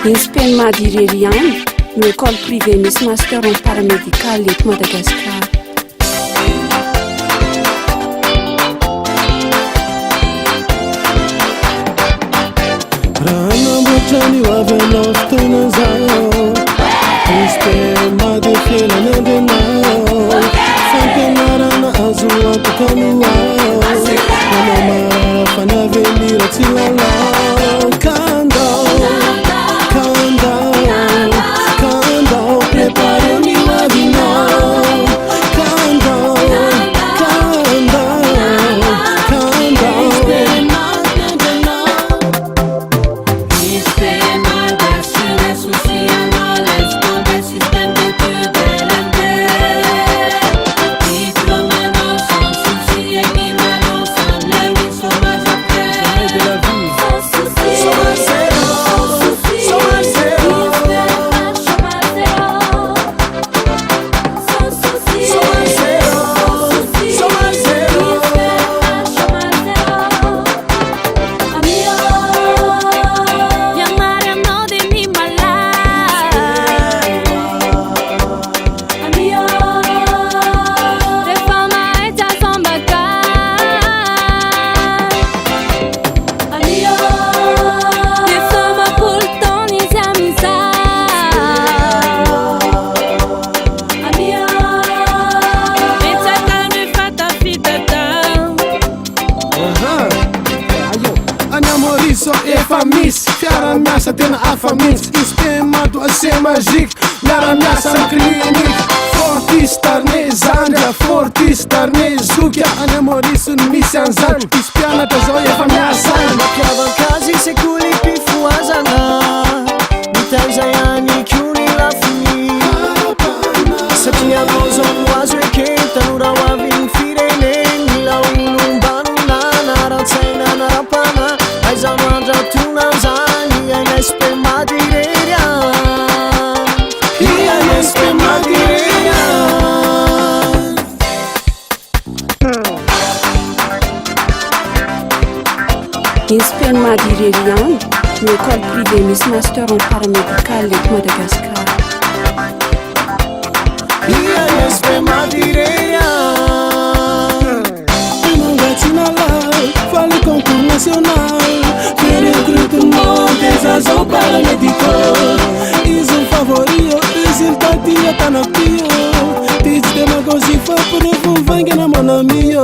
INSPEN Madirerian, une école privée Miss Master en paramédical et Madagascar. Rahanabotrany hoavinao fotoana zao INSPEN Madirerian fampianarana azo antokanao manao marafana avenira tsy lalao kandao prepare ny hoavinao kandao Misy fiara-miasa tena hafa mihitsy INSPEN c'est magique miara-miasa amin'ny clinique Fortis tarné zandra Fortis tarné zokia any Maurice no misy an'izany misy mpianatra zao efa miasa mampiavaka azy sekoly mpifoazana mitaiza ihany koa ny lafiny satria anao zao no azo eke tanora ho avy ny fireneny mila olombanona naran-tsaina narapana aizano andratona zany aina INSPEN Madirerian INSPEN Madirerian INSPEN Madirerian, une école privée Miss Master en paramédical et Madagascar. INSPEN Madirerian Fale concours national de recrutement des agents paramédicaux Ils ont favori résultat dia tanapio Teach demagogie fa pour vous vaincre mon ami